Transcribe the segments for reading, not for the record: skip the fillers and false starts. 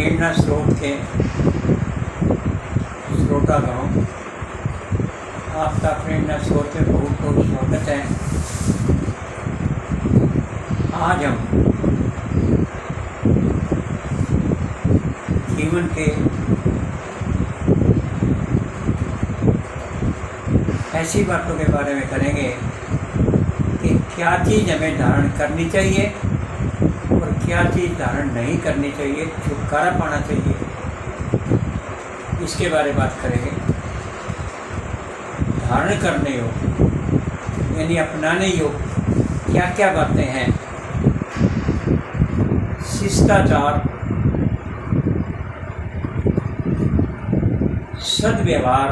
प्रेरणा स्रोत के श्रोतागणों, आपका प्रेरणा स्रोत में बहुत बहुत स्वागत है। आज हम जीवन के ऐसी बातों के बारे में करेंगे कि क्या चीज़ हमें धारण करनी चाहिए और क्या चीज़ धारण नहीं करनी चाहिए, छुटकारा पाना चाहिए, इसके बारे में बात करेंगे। धारण करने योग यानी अपनाने योग क्या क्या बातें हैं। शिष्टाचार, सद्व्यवहार,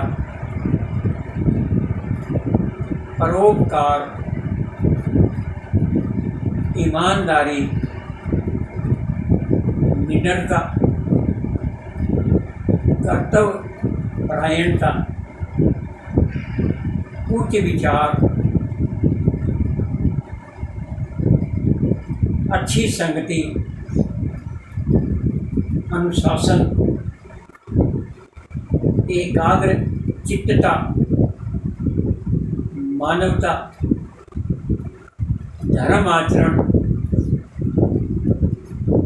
परोपकार, ईमानदारी, निडरता, कर्तव्य परायणता, उच्च विचार, अच्छी संगति, अनुशासन, एकाग्र चित्तता, मानवता, धर्म आचरण,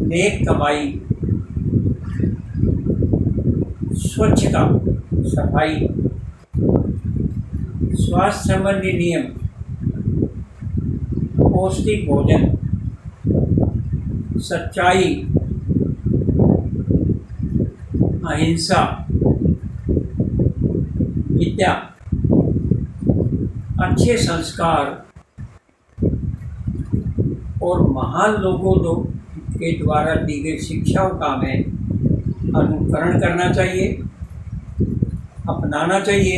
नेक कमाई, स्वच्छता, सफाई, स्वास्थ्य संबंधी नियम, पौष्टिक भोजन, सच्चाई, अहिंसा, विद्या, अच्छे संस्कार और महान लोगों के द्वारा दी गई शिक्षाओं का हमें अनुकरण करना चाहिए, अपनाना चाहिए।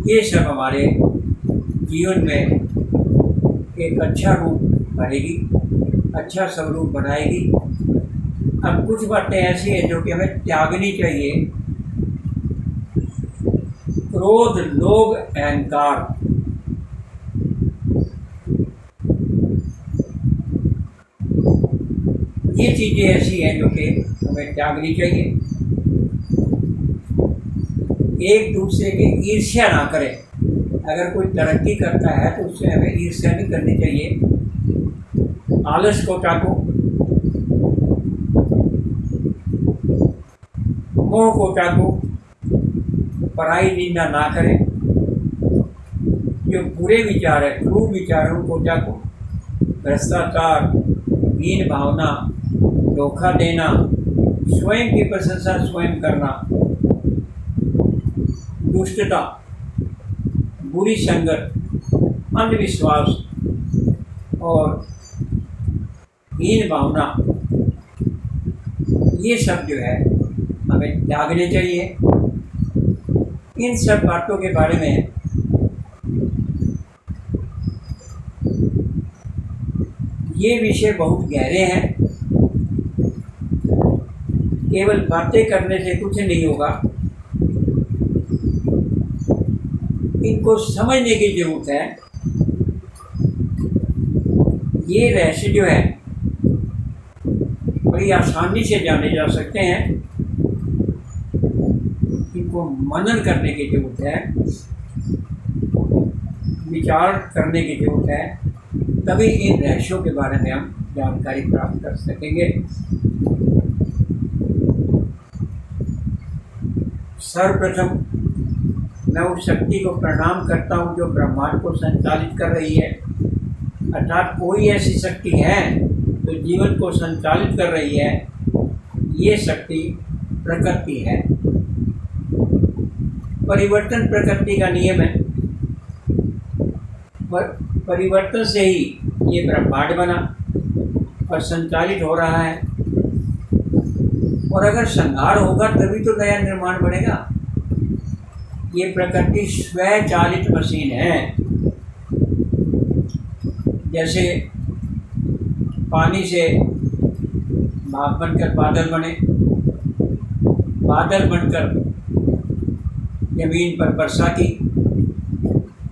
ये सब हमारे जीवन में एक अच्छा रूप भरेगी, अच्छा स्वरूप बनाएगी। अब कुछ बातें ऐसी हैं जो कि हमें त्यागनी चाहिए। क्रोध, लोभ, अहंकार, ये चीज़ें ऐसी हैं जो कि हमें त्यागनी चाहिए। एक दूसरे की ईर्ष्या ना करें। अगर कोई तरक्की करता है तो उससे हमें ईर्ष्या नहीं करनी चाहिए। आलस को त्यागो, मोह को त्यागो, पराई निंदा ना करें। जो बुरे विचार है, क्रूर विचार है, उनको त्यागो। भ्रष्टाचार, हीन भावना, धोखा देना, स्वयं की प्रशंसा स्वयं करना, दुष्टता, बुरी संगत, अंधविश्वास और हीन भावना, ये सब जो है हमें त्यागने चाहिए। इन सब बातों के बारे में ये विषय बहुत गहरे हैं। केवल बातें करने से कुछ नहीं होगा, इनको समझने की जरूरत है। ये रहस्य जो है बड़ी आसानी से जाने जा सकते हैं। इनको मनन करने की जरूरत है, विचार करने की जरूरत है, तभी इन रहस्यों के बारे में हम जानकारी प्राप्त कर सकेंगे। सर्वप्रथम मैं उस शक्ति को प्रणाम करता हूँ जो ब्रह्मांड को संचालित कर रही है। अर्थात कोई ऐसी शक्ति है जो जीवन को संचालित कर रही है। ये शक्ति प्रकृति है। परिवर्तन प्रकृति का नियम है। परिवर्तन से ही ये ब्रह्मांड बना और संचालित हो रहा है। और अगर संहार होगा तभी तो नया निर्माण बनेगा। ये प्रकृति स्वचालित मशीन है। जैसे पानी से भाप बनकर बादल बने, बादल बनकर जमीन पर वर्षा की,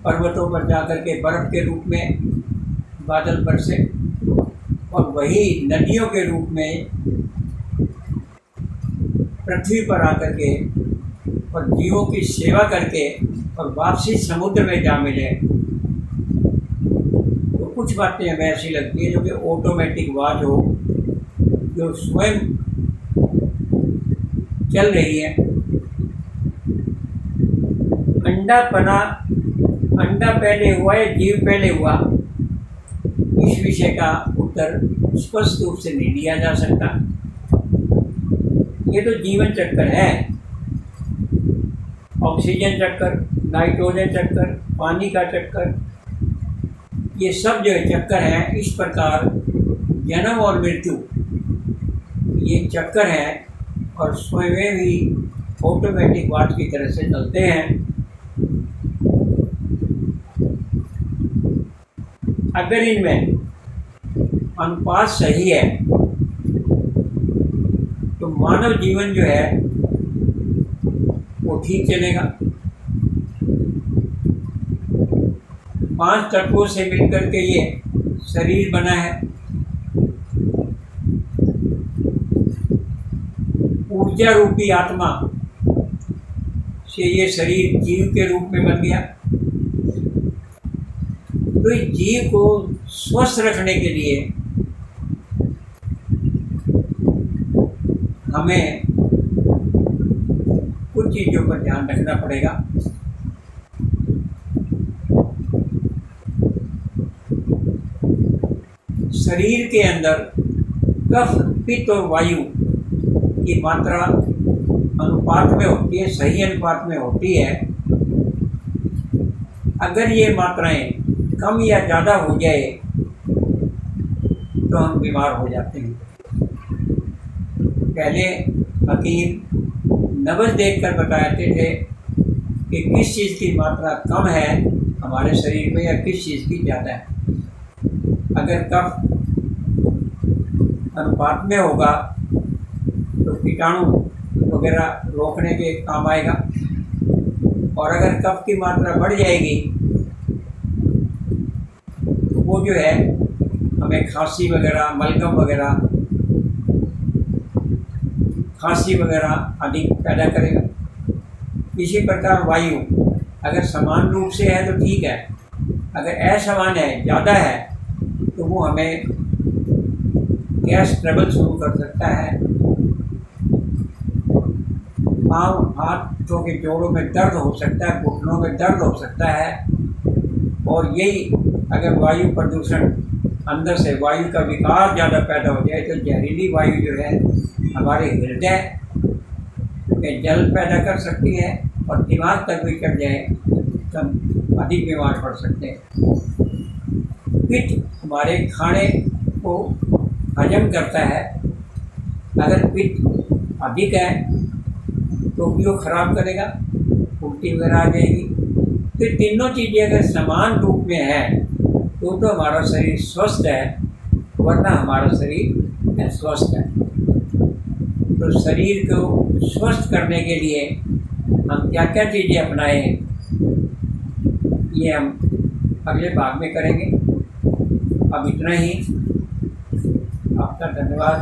पर्वतों पर जाकर के बर्फ के रूप में बादल बरसे और वही नदियों के रूप में पृथ्वी पर आकर के और जीवों की सेवा करके और वापसी समुद्र में जा मिले। तो कुछ बातें हमें ऐसी लगती है जो कि ऑटोमेटिक वाच हो, जो स्वयं चल रही है। अंडा पहले हुआ या जीव पहले हुआ, इस विषय का उत्तर स्पष्ट रूप से नहीं दिया जा सकता। ये तो जीवन चक्कर है, ऑक्सीजन चक्कर, नाइट्रोजन चक्कर, पानी का चक्कर, ये सब जो चक्कर हैं, इस प्रकार जन्म और मृत्यु ये चक्कर हैं और स्वयं ही ऑटोमेटिक वाच की तरह से चलते हैं। अगर इनमें अनुपात सही है तो मानव जीवन जो है वो ठीक चलेगा। 5 तत्वों से मिलकर के ये शरीर बना है। ऊर्जा रूपी आत्मा से ये शरीर जीव के रूप में बन गया। तो इस जीव को स्वस्थ रखने के लिए हमें कुछ चीज़ों पर ध्यान रखना पड़ेगा। शरीर के अंदर कफ, पित्त और वायु की मात्रा अनुपात में होती है, सही अनुपात में होती है। अगर ये मात्राएं कम या ज़्यादा हो जाए तो हम बीमार हो जाते हैं। पहले हकीम नब्ज़ देखकर बताते थे कि किस चीज़ की मात्रा कम है हमारे शरीर में या किस चीज़ की ज़्यादा है। अगर कफ अनुपात में होगा तो कीटाणु वगैरह रोकने के काम आएगा, और अगर कफ की मात्रा बढ़ जाएगी तो वो जो है हमें खांसी वगैरह, मलगम वगैरह, खांसी वगैरह आदि पैदा करेगा। इसी प्रकार वायु अगर समान रूप से है तो ठीक है, अगर असमान है, ज़्यादा है, तो वो हमें गैस ट्रबल शुरू कर सकता है। पाँव हाथों के जोड़ों में दर्द हो सकता है, घुटनों में दर्द हो सकता है। और यही अगर वायु प्रदूषण अंदर से वायु का विकार ज़्यादा पैदा हो जाए तो जहरीली वायु जो है हमारे हृदय में जल पैदा कर सकती है और दिमाग तक भी चढ़ जाए तो हम अधिक बीमार पड़ सकते हैं। पित्त हमारे खाने को हजम करता है। अगर पित्त अधिक है तो भी वो खराब करेगा, उल्टी वगैरह आ जाएगी। तो तीनों चीज़ें अगर समान रूप में है तो हमारा शरीर स्वस्थ है, वरना हमारा शरीर अस्वस्थ है। तो शरीर को स्वस्थ करने के लिए हम क्या क्या चीज़ें अपनाएं, ये हम अगले भाग में करेंगे। अब इतना ही। आपका धन्यवाद।